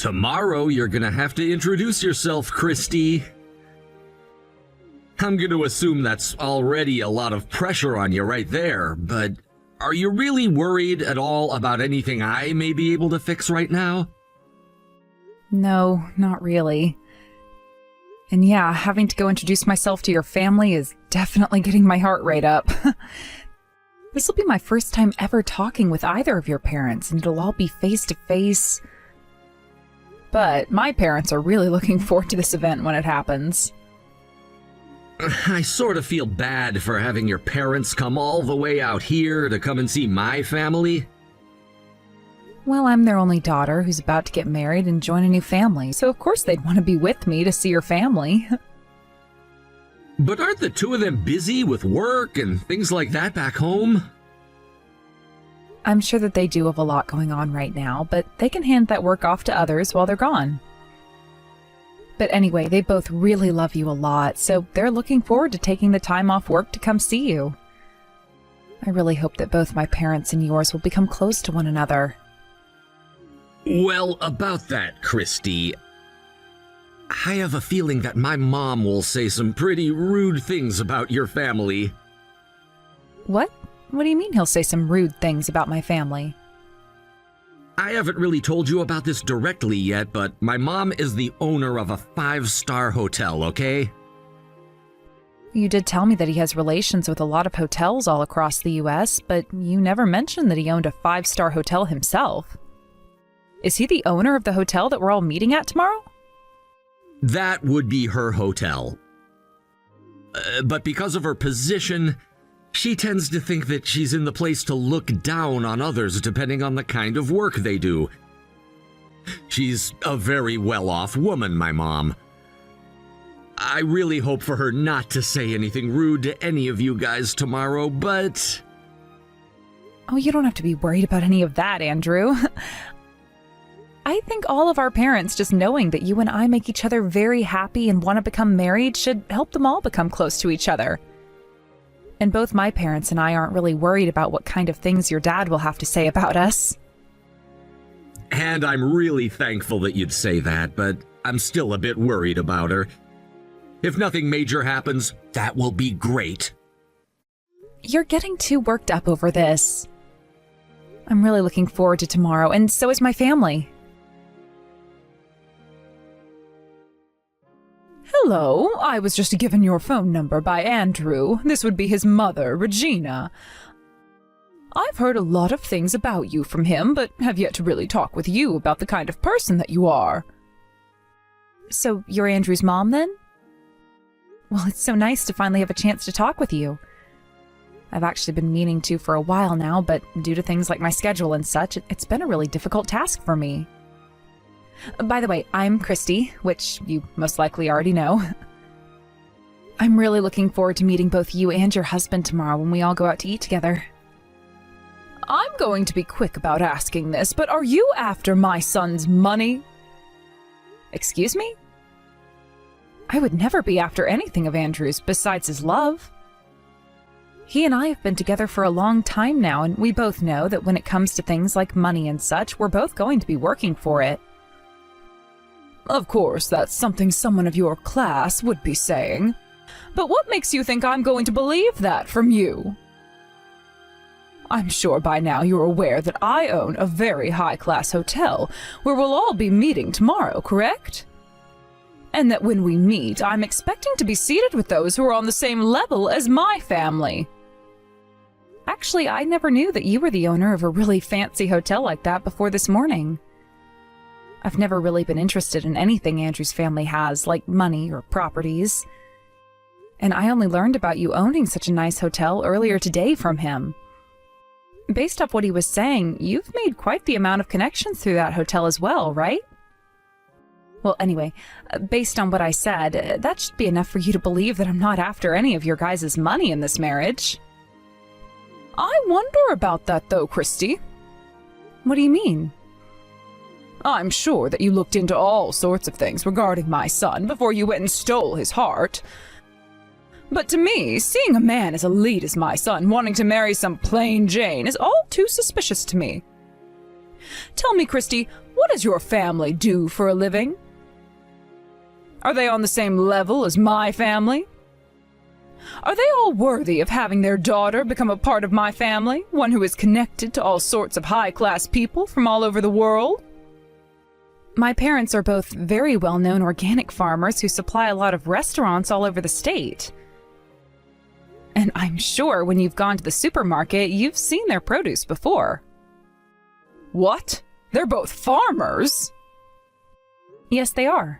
Tomorrow you're gonna have to introduce yourself, Christy. I'm gonna assume that's already a lot of pressure on you right there, but are you really worried at all about anything I may be able to fix right now? No, not really. And yeah, having to go introduce myself to your family is definitely getting my heart rate up. This will be my first time ever talking with either of your parents, and it'll all be face to face. But my parents are really looking forward to this event when it happens. I sort of feel bad for having your parents come all the way out here to come and see my family. Well, I'm their only daughter who's about to get married and join a new family, so of course they'd want to be with me to see her family. But aren't the two of them busy with work and things like that back home? I'm sure that they do have a lot going on right now, but they can hand that work off to others while they're gone. But anyway, they both really love you a lot, so they're looking forward to taking the time off work to come see you. I really hope that both my parents and yours will become close to one another. Well, about that, Christy, I have a feeling that my mom will say some pretty rude things about your family. What? What do you mean he'll say some rude things about my family? I haven't really told you about this directly yet, but my mom is the owner of a 5-star hotel, okay? You did tell me that he has relations with a lot of hotels all across the US, but you never mentioned that he owned a 5-star hotel himself. Is he the owner of the hotel that we're all meeting at tomorrow? That would be her hotel. But because of her position, she tends to think that she's in the place to look down on others depending on the kind of work they do. She's a very well-off woman, my mom. I really hope for her not to say anything rude to any of you guys tomorrow, but... Oh, you don't have to be worried about any of that, Andrew. I think all of our parents just knowing that you and I make each other very happy and want to become married should help them all become close to each other. And both my parents and I aren't really worried about what kind of things your dad will have to say about us. And I'm really thankful that you'd say that, but I'm still a bit worried about her. If nothing major happens, that will be great. You're getting too worked up over this. I'm really looking forward to tomorrow, and so is my family. Hello, I was just given your phone number by Andrew. This would be his mother, Regina. I've heard a lot of things about you from him, but have yet to really talk with you about the kind of person that you are. So, you're Andrew's mom, then? Well, it's so nice to finally have a chance to talk with you. I've actually been meaning to for a while now, but due to things like my schedule and such, it's been a really difficult task for me. By the way, I'm Christy, which you most likely already know. I'm really looking forward to meeting both you and your husband tomorrow when we all go out to eat together. I'm going to be quick about asking this, but are you after my son's money? Excuse me? I would never be after anything of Andrew's besides his love. He and I have been together for a long time now, and we both know that when it comes to things like money and such, we're both going to be working for it. Of course, that's something someone of your class would be saying. But what makes you think I'm going to believe that from you? I'm sure by now you're aware that I own a very high-class hotel where we'll all be meeting tomorrow, correct? And that when we meet, I'm expecting to be seated with those who are on the same level as my family. Actually, I never knew that you were the owner of a really fancy hotel like that before this morning. I've never really been interested in anything Andrew's family has, like money or properties. And I only learned about you owning such a nice hotel earlier today from him. Based off what he was saying, you've made quite the amount of connections through that hotel as well, right? Well, anyway, based on what I said, that should be enough for you to believe that I'm not after any of your guys' money in this marriage. I wonder about that though, Christy. What do you mean? I'm sure that you looked into all sorts of things regarding my son before you went and stole his heart. But to me, seeing a man as elite as my son wanting to marry some plain Jane is all too suspicious to me. Tell me, Christy, What does your family do for a living? Are they on the same level as my family? Are they all worthy of having their daughter become a part of my family, one who is connected to all sorts of high-class people from all over the world? My parents are both very well-known organic farmers who supply a lot of restaurants all over the state. And I'm sure when you've gone to the supermarket, you've seen their produce before. What? They're both farmers? Yes, they are.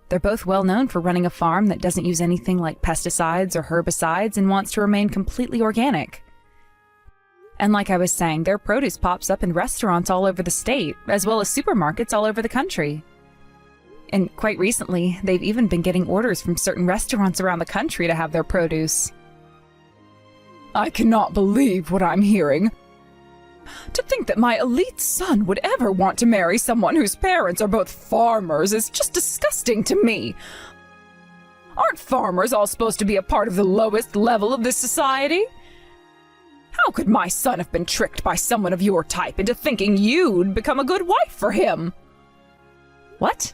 They're both well known for running a farm that doesn't use anything like pesticides or herbicides and wants to remain completely organic. And like I was saying, their produce pops up in restaurants all over the state, as well as supermarkets all over the country. And quite recently, they've even been getting orders from certain restaurants around the country to have their produce. I cannot believe what I'm hearing. To think that my elite son would ever want to marry someone whose parents are both farmers is just disgusting to me. Aren't farmers all supposed to be a part of the lowest level of this society? How could my son have been tricked by someone of your type into thinking you'd become a good wife for him? What?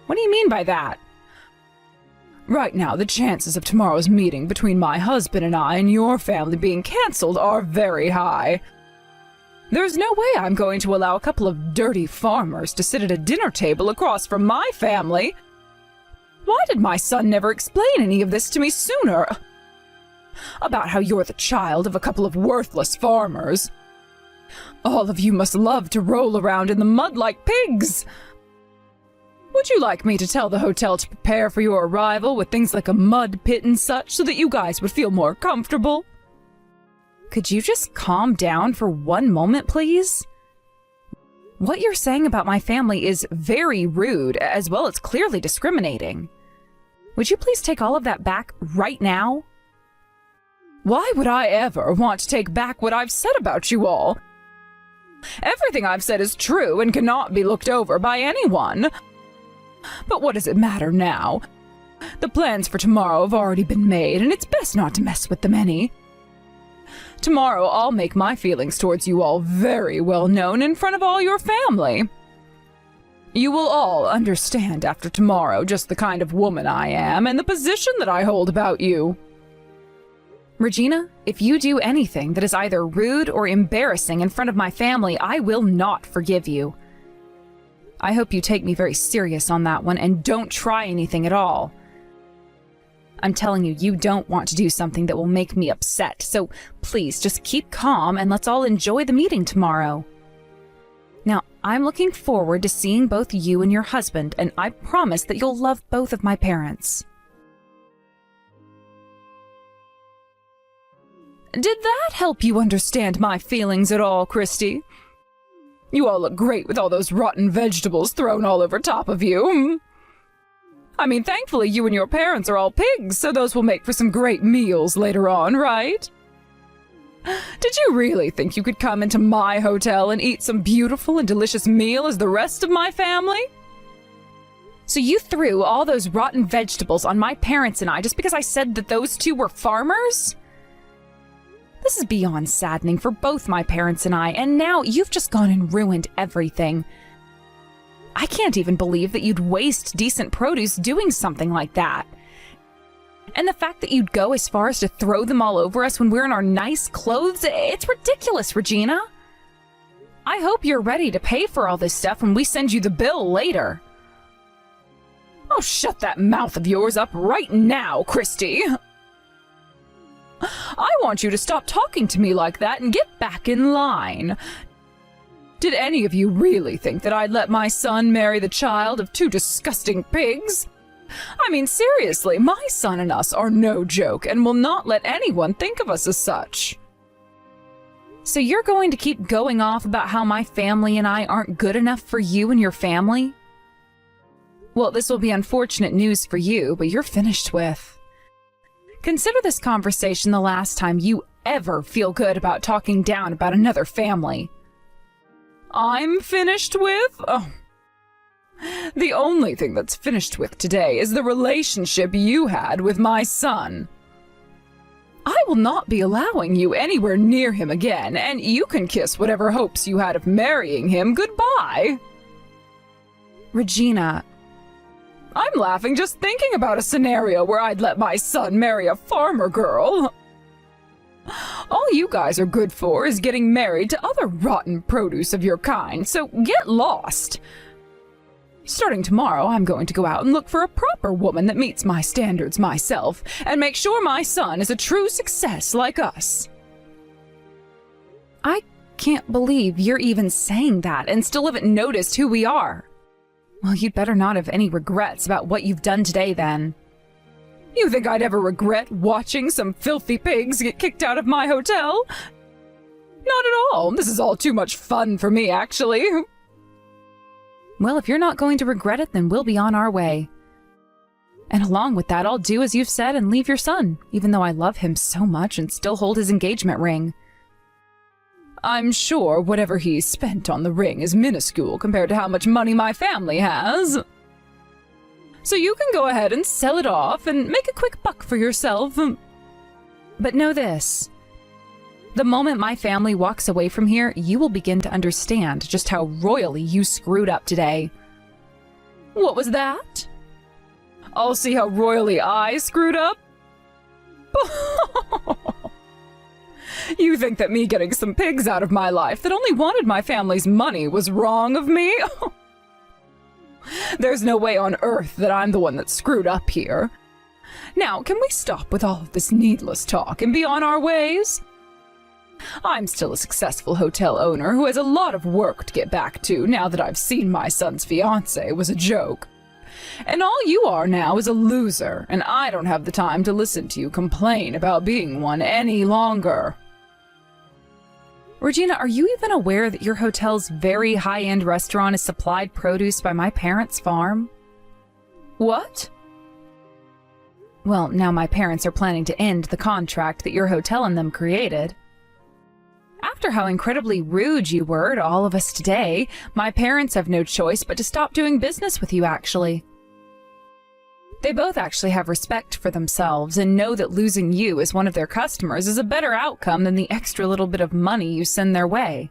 What do you mean by that? Right now, the chances of tomorrow's meeting between my husband and I and your family being cancelled are very high. There's no way I'm going to allow a couple of dirty farmers to sit at a dinner table across from my family. Why did my son never explain any of this to me sooner? About how you're the child of a couple of worthless farmers. All of you must love to roll around in the mud like pigs. Would you like me to tell the hotel to prepare for your arrival with things like a mud pit and such so that you guys would feel more comfortable? Could you just calm down for one moment, please? What you're saying about my family is very rude, as well as clearly discriminating. Would you please take all of that back right now? Why would I ever want to take back what I've said about you all? Everything I've said is true and cannot be looked over by anyone. But what does it matter now? The plans for tomorrow have already been made, and it's best not to mess with them any. Tomorrow I'll make my feelings towards you all very well known in front of all your family. You will all understand after tomorrow just the kind of woman I am and the position that I hold about you. Regina, if you do anything that is either rude or embarrassing in front of my family, I will not forgive you. I hope you take me very serious on that one and don't try anything at all. I'm telling you, you don't want to do something that will make me upset, so please just keep calm and let's all enjoy the meeting tomorrow. Now, I'm looking forward to seeing both you and your husband, and I promise that you'll love both of my parents. Did that help you understand my feelings at all, Christy? You all look great with all those rotten vegetables thrown all over top of you. I mean, thankfully you and your parents are all pigs, so those will make for some great meals later on, right? Did you really think you could come into my hotel and eat some beautiful and delicious meal as the rest of my family? So you threw all those rotten vegetables on my parents and I just because I said that those two were farmers? This is beyond saddening for both my parents and I, and now you've just gone and ruined everything. I can't even believe that you'd waste decent produce doing something like that. And the fact that you'd go as far as to throw them all over us when we're in our nice clothes, it's ridiculous, Regina. I hope you're ready to pay for all this stuff when we send you the bill later. Oh, shut that mouth of yours up right now, Christy. I want you to stop talking to me like that and get back in line. Did any of you really think that I'd let my son marry the child of two disgusting pigs? I mean, seriously, my son and us are no joke and will not let anyone think of us as such. So you're going to keep going off about how my family and I aren't good enough for you and your family? Well, this will be unfortunate news for you, but you're finished with. Consider this conversation the last time you ever feel good about talking down about another family. I'm finished with? Oh. The only thing that's finished with today is the relationship you had with my son. I will not be allowing you anywhere near him again, and you can kiss whatever hopes you had of marrying him goodbye. Regina, I'm laughing just thinking about a scenario where I'd let my son marry a farmer girl. All you guys are good for is getting married to other rotten produce of your kind, so get lost. Starting tomorrow, I'm going to go out and look for a proper woman that meets my standards myself, and make sure my son is a true success like us. I can't believe you're even saying that and still haven't noticed who we are. Well, you'd better not have any regrets about what you've done today, then. You think I'd ever regret watching some filthy pigs get kicked out of my hotel? Not at all. This is all too much fun for me, actually. Well, if you're not going to regret it, then we'll be on our way. And along with that, I'll do as you've said and leave your son, even though I love him so much and still hold his engagement ring. I'm sure whatever he's spent on the ring is minuscule compared to how much money my family has. So you can go ahead and sell it off and make a quick buck for yourself. But know this. The moment my family walks away from here, you will begin to understand just how royally you screwed up today. What was that? I'll see how royally I screwed up? You think that me getting some pigs out of my life that only wanted my family's money was wrong of me? There's no way on earth that I'm the one that screwed up here. Now, can we stop with all of this needless talk and be on our ways? I'm still a successful hotel owner who has a lot of work to get back to now that I've seen my son's fiancé was a joke. And all you are now is a loser, and I don't have the time to listen to you complain about being one any longer. Regina, are you even aware that your hotel's very high-end restaurant is supplied produce by my parents' farm? What? Well, now my parents are planning to end the contract that your hotel and them created. After how incredibly rude you were to all of us today, my parents have no choice but to stop doing business with you, actually. They both actually have respect for themselves and know that losing you as one of their customers is a better outcome than the extra little bit of money you send their way.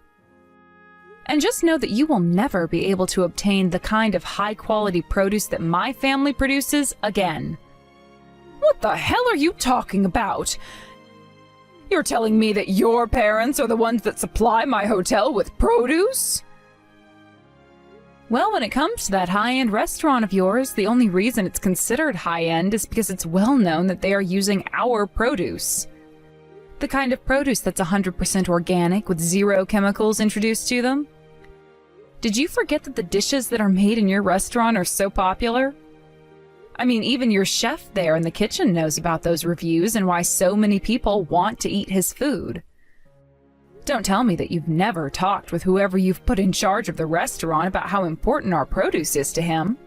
And just know that you will never be able to obtain the kind of high-quality produce that my family produces again. What the hell are you talking about? You're telling me that your parents are the ones that supply my hotel with produce? Well, when it comes to that high-end restaurant of yours, the only reason it's considered high-end is because it's well known that they are using our produce. The kind of produce that's 100% organic with zero chemicals introduced to them. Did you forget that the dishes that are made in your restaurant are so popular? I mean, even your chef there in the kitchen knows about those reviews and why so many people want to eat his food. Don't tell me that you've never talked with whoever you've put in charge of the restaurant about how important our produce is to him.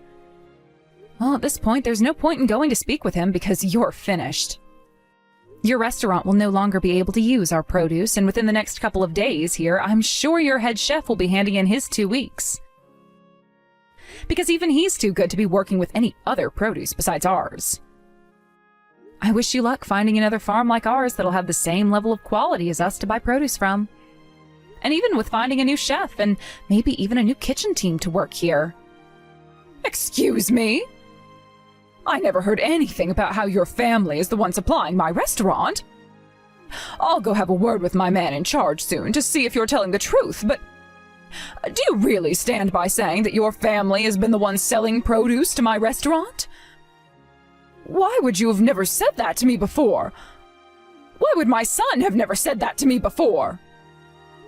Well, at this point, there's no point in going to speak with him because you're finished. Your restaurant will no longer be able to use our produce, and within the next couple of days here, I'm sure your head chef will be handing in his 2 weeks. Because even he's too good to be working with any other produce besides ours. I wish you luck finding another farm like ours that'll have the same level of quality as us to buy produce from. And even with finding a new chef and maybe even a new kitchen team to work here. Excuse me? I never heard anything about how your family is the one supplying my restaurant. I'll go have a word with my man in charge soon to see if you're telling the truth, but do you really stand by saying that your family has been the one selling produce to my restaurant? Why would you have never said that to me before? Why would my son have never said that to me before?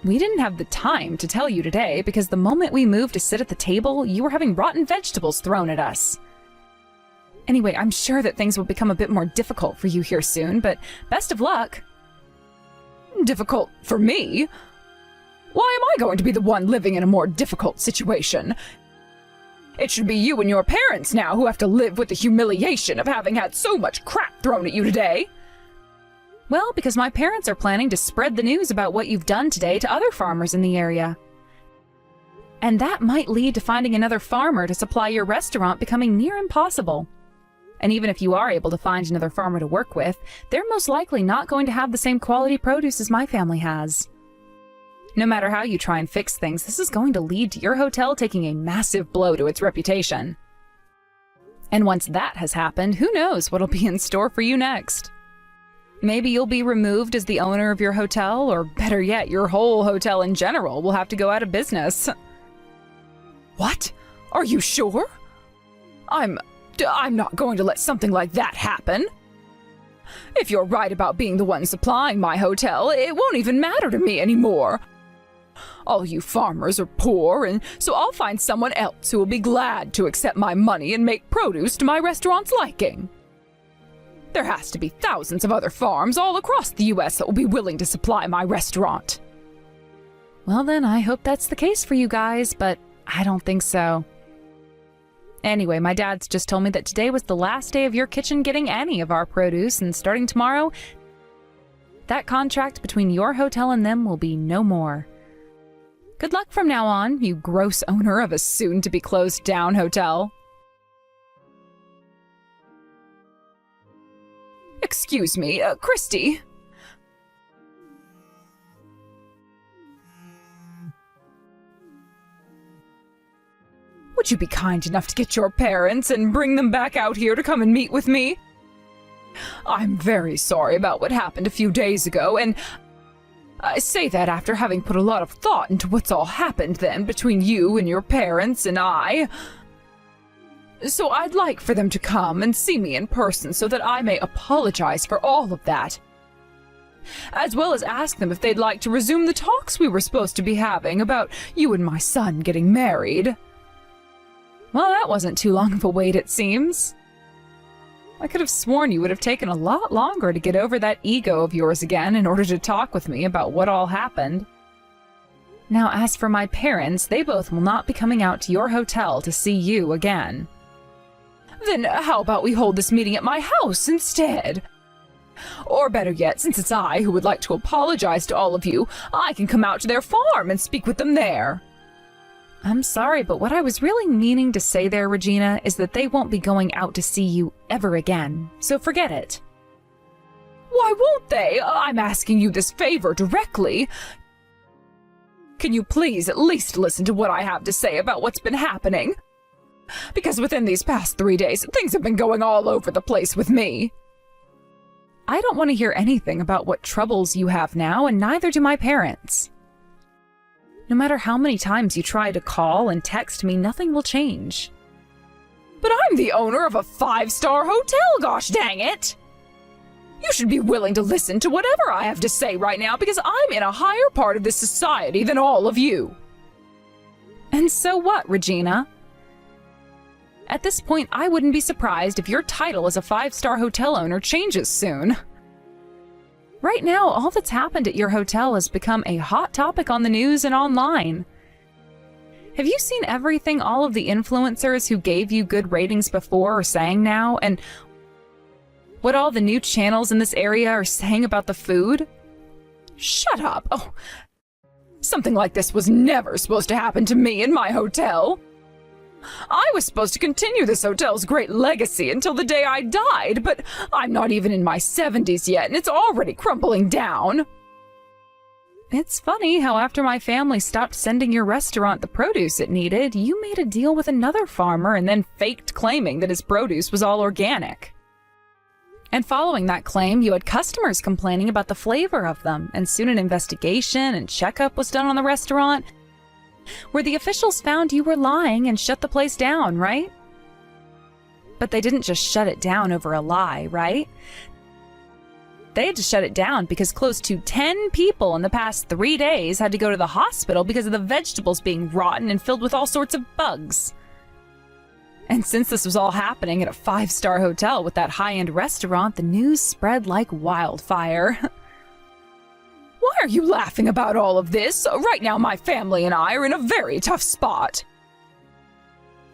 We didn't have the time to tell you today because the moment we moved to sit at the table, you were having rotten vegetables thrown at us. Anyway, I'm sure that things will become a bit more difficult for you here soon, but best of luck. Difficult for me? Why am I going to be the one living in a more difficult situation? It should be you and your parents now who have to live with the humiliation of having had so much crap thrown at you today. Well, because my parents are planning to spread the news about what you've done today to other farmers in the area. And that might lead to finding another farmer to supply your restaurant becoming near impossible. And even if you are able to find another farmer to work with, they're most likely not going to have the same quality produce as my family has. No matter how you try and fix things, this is going to lead to your hotel taking a massive blow to its reputation. And once that has happened, who knows what'll be in store for you next? Maybe you'll be removed as the owner of your hotel, or better yet, your whole hotel in general will have to go out of business. What? Are you sure? I'm not going to let something like that happen. If you're right about being the one supplying my hotel, it won't even matter to me anymore. All you farmers are poor, and so I'll find someone else who will be glad to accept my money and make produce to my restaurant's liking. There has to be thousands of other farms all across the U.S. that will be willing to supply my restaurant. Well then, I hope that's the case for you guys, but I don't think so. Anyway, my dad's just told me that today was the last day of your kitchen getting any of our produce, and starting tomorrow, that contract between your hotel and them will be no more. Good luck from now on, you gross owner of a soon-to-be-closed-down hotel. Excuse me, Christy. Would you be kind enough to get your parents and bring them back out here to come and meet with me? I'm very sorry about what happened a few days ago, and I say that after having put a lot of thought into what's all happened then between you and your parents and I. So I'd like for them to come and see me in person so that I may apologize for all of that, as well as ask them if they'd like to resume the talks we were supposed to be having about you and my son getting married. Well, that wasn't too long of a wait, it seems. I could have sworn you would have taken a lot longer to get over that ego of yours again in order to talk with me about what all happened. Now, as for my parents, they both will not be coming out to your hotel to see you again. Then how about we hold this meeting at my house instead? Or better yet, since it's I who would like to apologize to all of you, I can come out to their farm and speak with them there. I'm sorry, but what I was really meaning to say there, Regina, is that they won't be going out to see you ever again, so forget it. Why won't they? I'm asking you this favor directly. Can you please at least listen to what I have to say about what's been happening? Because within these past 3 days, things have been going all over the place with me. I don't want to hear anything about what troubles you have now, and neither do my parents. No matter how many times you try to call and text me, nothing will change. But I'm the owner of a 5-star hotel, gosh dang it! You should be willing to listen to whatever I have to say right now, because I'm in a higher part of this society than all of you. And so what, Regina? At this point, I wouldn't be surprised if your title as a 5-star hotel owner changes soon. Right now, all that's happened at your hotel has become a hot topic on the news and online. Have you seen everything all of the influencers who gave you good ratings before are saying now, and what all the new channels in this area are saying about the food? Shut up! Oh, something like this was never supposed to happen to me in my hotel. I was supposed to continue this hotel's great legacy until the day I died, but I'm not even in my 70s yet, and it's already crumbling down. It's funny how after my family stopped sending your restaurant the produce it needed, you made a deal with another farmer and then faked claiming that his produce was all organic. And following that claim, you had customers complaining about the flavor of them, and soon an investigation and checkup was done on the restaurant, where the officials found you were lying and shut the place down, right? But they didn't just shut it down over a lie, right? They had to shut it down because close to 10 people in the past 3 days had to go to the hospital because of the vegetables being rotten and filled with all sorts of bugs. And since this was all happening at a 5-star hotel with that high-end restaurant, the news spread like wildfire. Why are you laughing about all of this? Right now, my family and I are in a very tough spot.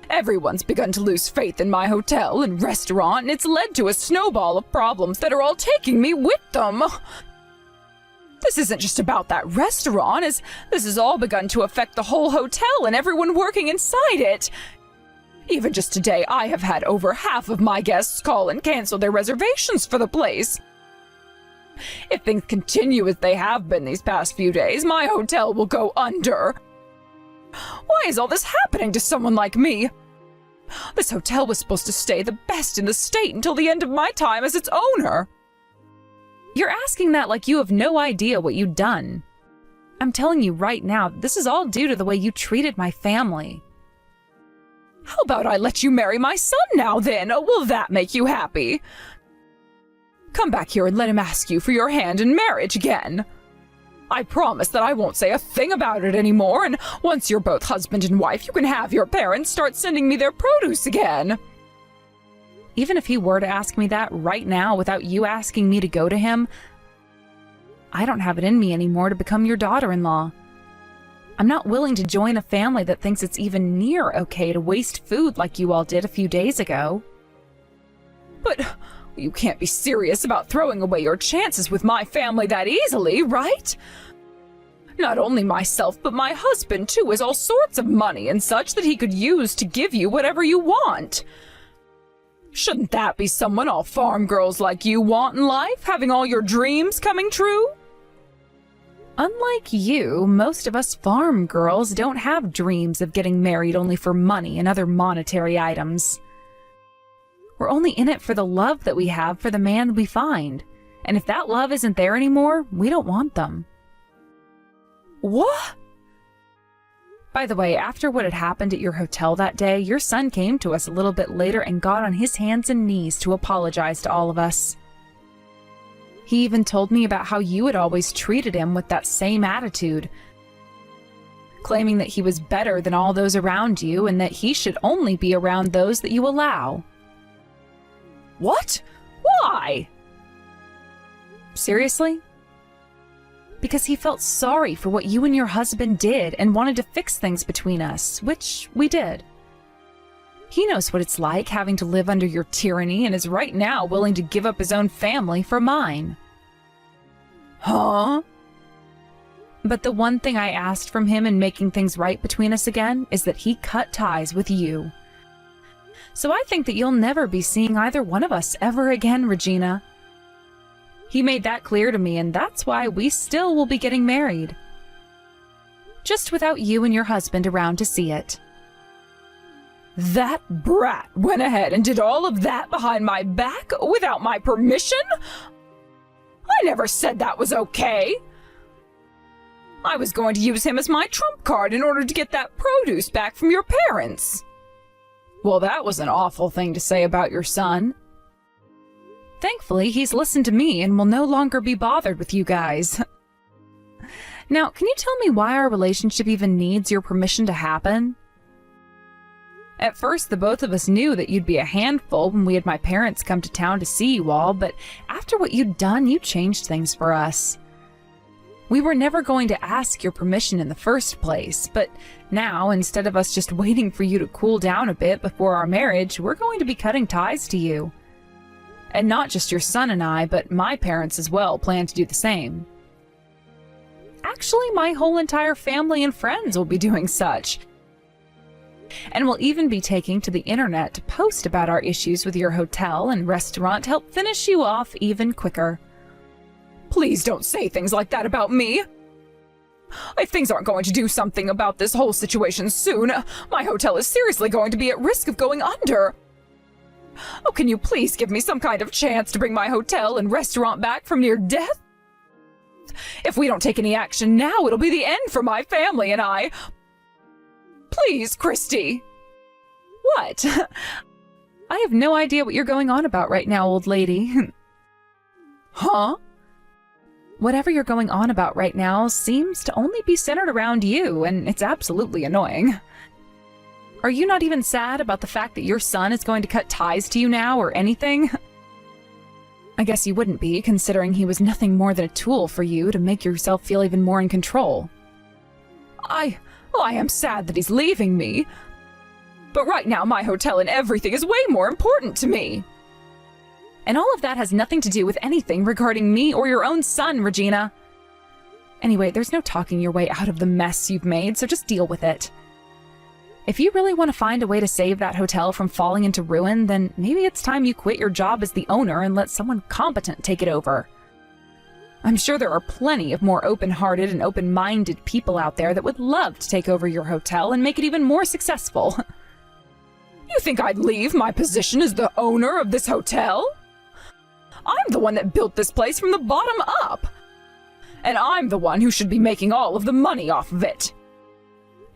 Everyone's begun to lose faith in my hotel and restaurant, and it's led to a snowball of problems that are all taking me with them. This isn't just about that restaurant, as this has all begun to affect the whole hotel and everyone working inside it. Even just today, I have had over half of my guests call and cancel their reservations for the place. If things continue as they have been these past few days, my hotel will go under. Why is all this happening to someone like me? This hotel was supposed to stay the best in the state until the end of my time as its owner. You're asking that like you have no idea what you've done. I'm telling you right now, this is all due to the way you treated my family. How about I let you marry my son now, then? Will that make you happy? Come back here and let him ask you for your hand in marriage again. I promise that I won't say a thing about it anymore, and once you're both husband and wife, you can have your parents start sending me their produce again. Even if he were to ask me that right now without you asking me to go to him, I don't have it in me anymore to become your daughter-in-law. I'm not willing to join a family that thinks it's even near okay to waste food like you all did a few days ago. But you can't be serious about throwing away your chances with my family that easily, right? Not only myself, but my husband, too, has all sorts of money and such that he could use to give you whatever you want. Shouldn't that be someone all farm girls like you want in life, having all your dreams coming true? Unlike you, most of us farm girls don't have dreams of getting married only for money and other monetary items. We're only in it for the love that we have for the man we find. And if that love isn't there anymore, we don't want them. What? By the way, after what had happened at your hotel that day, your son came to us a little bit later and got on his hands and knees to apologize to all of us. He even told me about how you had always treated him with that same attitude, claiming that he was better than all those around you and that he should only be around those that you allow. What? Why? Seriously? Because he felt sorry for what you and your husband did and wanted to fix things between us, which we did. He knows what it's like having to live under your tyranny and is right now willing to give up his own family for mine. Huh? But the one thing I asked from him in making things right between us again is that he cut ties with you. So I think that you'll never be seeing either one of us ever again, Regina. He made that clear to me, and that's why we still will be getting married. Just without you and your husband around to see it. That brat went ahead and did all of that behind my back without my permission? I never said that was okay. I was going to use him as my trump card in order to get that produce back from your parents. Well, that was an awful thing to say about your son. Thankfully, he's listened to me and will no longer be bothered with you guys. Now, can you tell me why our relationship even needs your permission to happen? At first, the both of us knew that you'd be a handful when we had my parents come to town to see you all, but after what you'd done, you changed things for us. We were never going to ask your permission in the first place, but now, instead of us just waiting for you to cool down a bit before our marriage, we're going to be cutting ties to you. And not just your son and I, but my parents as well plan to do the same. Actually, my whole entire family and friends will be doing such. And we'll even be taking to the internet to post about our issues with your hotel and restaurant to help finish you off even quicker. Please don't say things like that about me. If things aren't going to do something about this whole situation soon, my hotel is seriously going to be at risk of going under. Oh, can you please give me some kind of chance to bring my hotel and restaurant back from near death? If we don't take any action now, it'll be the end for my family and I. Please, Christy. What? I have no idea what you're going on about right now, old lady. Huh? Whatever you're going on about right now seems to only be centered around you, and it's absolutely annoying. Are you not even sad about the fact that your son is going to cut ties to you now or anything? I guess you wouldn't be, considering he was nothing more than a tool for you to make yourself feel even more in control. I am sad that he's leaving me. But right now, my hotel and everything is way more important to me. And all of that has nothing to do with anything regarding me or your own son, Regina. Anyway, there's no talking your way out of the mess you've made, so just deal with it. If you really want to find a way to save that hotel from falling into ruin, then maybe it's time you quit your job as the owner and let someone competent take it over. I'm sure there are plenty of more open-hearted and open-minded people out there that would love to take over your hotel and make it even more successful. You think I'd leave my position as the owner of this hotel? I'm the one that built this place from the bottom up. And I'm the one who should be making all of the money off of it.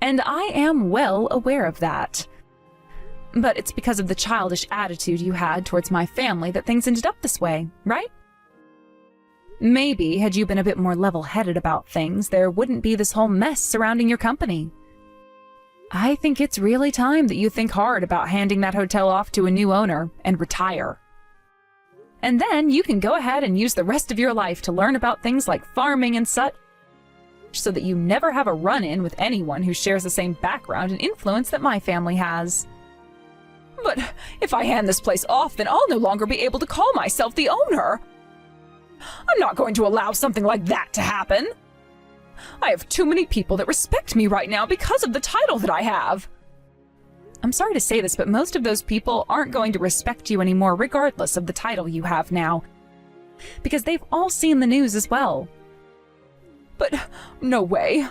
And I am well aware of that. But it's because of the childish attitude you had towards my family that things ended up this way, right? Maybe, had you been a bit more level-headed about things, there wouldn't be this whole mess surrounding your company. I think it's really time that you think hard about handing that hotel off to a new owner and retire. And then you can go ahead and use the rest of your life to learn about things like farming and such, so that you never have a run-in with anyone who shares the same background and influence that my family has. But if I hand this place off, then I'll no longer be able to call myself the owner. I'm not going to allow something like that to happen. I have too many people that respect me right now because of the title that I have. I'm sorry to say this, but most of those people aren't going to respect you anymore regardless of the title you have now, because they've all seen the news as well. But no way.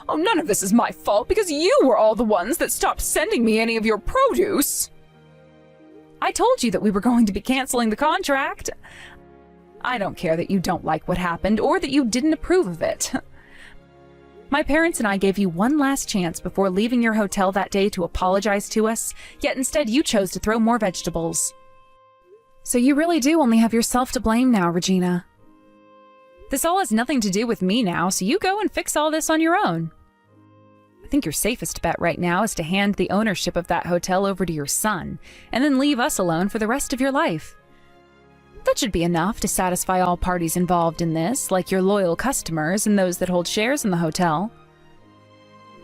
Oh, none of this is my fault because you were all the ones that stopped sending me any of your produce. I told you that we were going to be canceling the contract. I don't care that you don't like what happened or that you didn't approve of it. My parents and I gave you one last chance before leaving your hotel that day to apologize to us, yet instead you chose to throw more vegetables. So you really do only have yourself to blame now, Regina. This all has nothing to do with me now, so you go and fix all this on your own. I think your safest bet right now is to hand the ownership of that hotel over to your son, and then leave us alone for the rest of your life. That should be enough to satisfy all parties involved in this, like your loyal customers and those that hold shares in the hotel.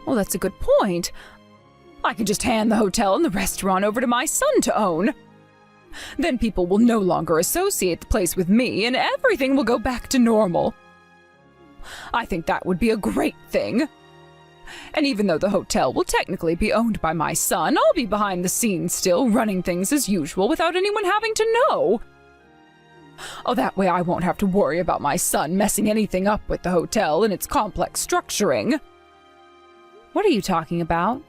Well, that's a good point. I could just hand the hotel and the restaurant over to my son to own. Then people will no longer associate the place with me, and everything will go back to normal. I think that would be a great thing. And even though the hotel will technically be owned by my son, I'll be behind the scenes still, running things as usual without anyone having to know. Oh, that way I won't have to worry about my son messing anything up with the hotel and its complex structuring. What are you talking about?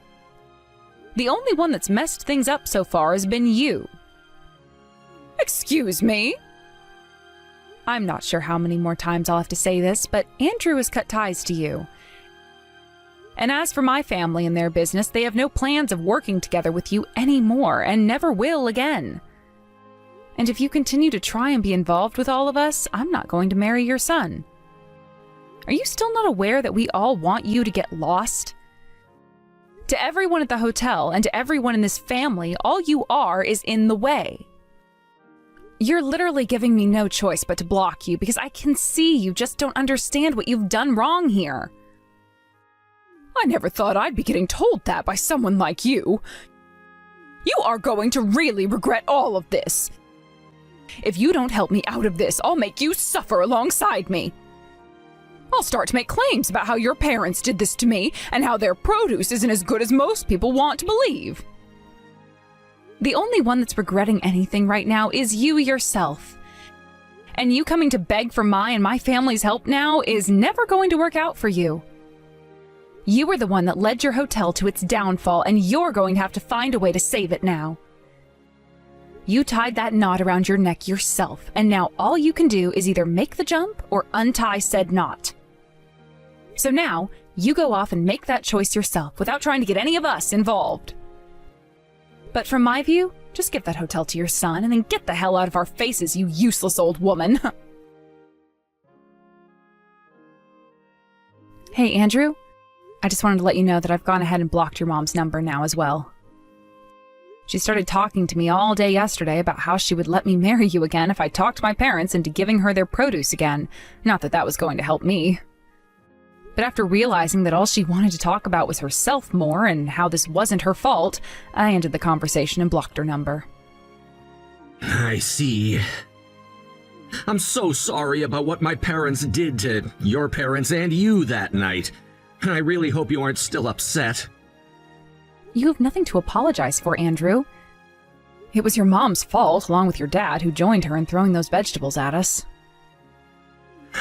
The only one that's messed things up so far has been you. Excuse me? I'm not sure how many more times I'll have to say this, but Andrew has cut ties to you. And as for my family and their business, they have no plans of working together with you anymore and never will again. And if you continue to try and be involved with all of us, I'm not going to marry your son. Are you still not aware that we all want you to get lost? To everyone at the hotel and to everyone in this family, all you are is in the way. You're literally giving me no choice but to block you because I can see you just don't understand what you've done wrong here. I never thought I'd be getting told that by someone like you. You are going to really regret all of this. If you don't help me out of this, I'll make you suffer alongside me. I'll start to make claims about how your parents did this to me and how their produce isn't as good as most people want to believe. The only one that's regretting anything right now is you yourself. And you coming to beg for my and my family's help now is never going to work out for you. You were the one that led your hotel to its downfall, and you're going to have to find a way to save it now. You tied that knot around your neck yourself, and now all you can do is either make the jump or untie said knot. So now, you go off and make that choice yourself without trying to get any of us involved. But from my view, just give that hotel to your son and then get the hell out of our faces, you useless old woman. Hey, Andrew. I just wanted to let you know that I've gone ahead and blocked your mom's number now as well. She started talking to me all day yesterday about how she would let me marry you again if I talked my parents into giving her their produce again. Not that that was going to help me. But after realizing that all she wanted to talk about was herself more and how this wasn't her fault, I ended the conversation and blocked her number. I see. I'm so sorry about what my parents did to your parents and you that night. I really hope you aren't still upset. You have nothing to apologize for, Andrew. It was your mom's fault, along with your dad, who joined her in throwing those vegetables at us.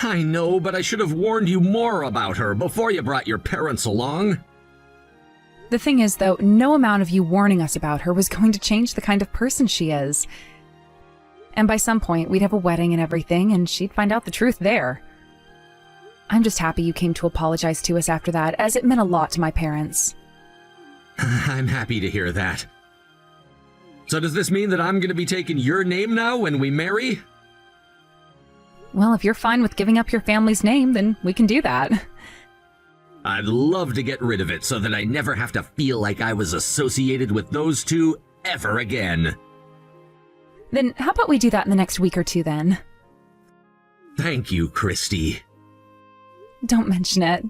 I know, but I should have warned you more about her before you brought your parents along. The thing is, though, no amount of you warning us about her was going to change the kind of person she is. And by some point, we'd have a wedding and everything, and she'd find out the truth there. I'm just happy you came to apologize to us after that, as it meant a lot to my parents. I'm happy to hear that. So does this mean that I'm going to be taking your name now when we marry? Well, if you're fine with giving up your family's name, then we can do that. I'd love to get rid of it so that I never have to feel like I was associated with those two ever again. Then how about we do that in the next week or two, then? Thank you, Christy. Don't mention it.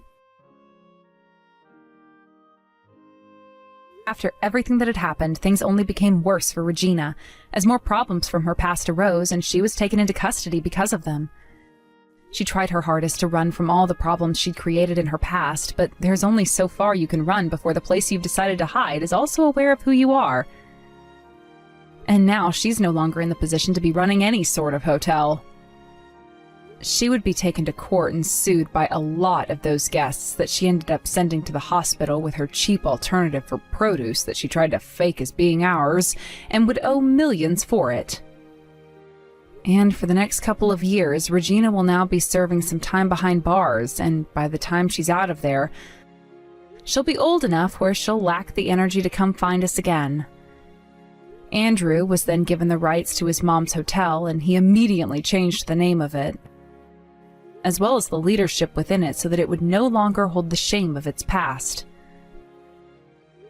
After everything that had happened, things only became worse for Regina, as more problems from her past arose and she was taken into custody because of them. She tried her hardest to run from all the problems she'd created in her past, but there's only so far you can run before the place you've decided to hide is also aware of who you are. And now she's no longer in the position to be running any sort of hotel. She would be taken to court and sued by a lot of those guests that she ended up sending to the hospital with her cheap alternative for produce that she tried to fake as being ours, and would owe millions for it. And for the next couple of years, Regina will now be serving some time behind bars, and by the time she's out of there, she'll be old enough where she'll lack the energy to come find us again. Andrew was then given the rights to his mom's hotel, and he immediately changed the name of it, as well as the leadership within it, so that it would no longer hold the shame of its past.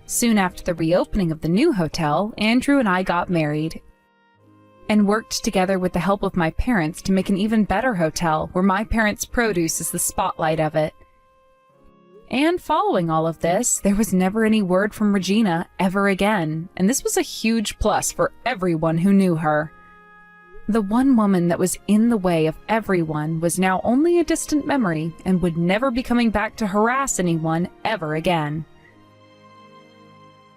Soon after the reopening of the new hotel, Andrew and I got married and worked together with the help of my parents to make an even better hotel where my parents' produce is the spotlight of it. And following all of this, there was never any word from Regina ever again, and this was a huge plus for everyone who knew her. The one woman that was in the way of everyone was now only a distant memory and would never be coming back to harass anyone ever again.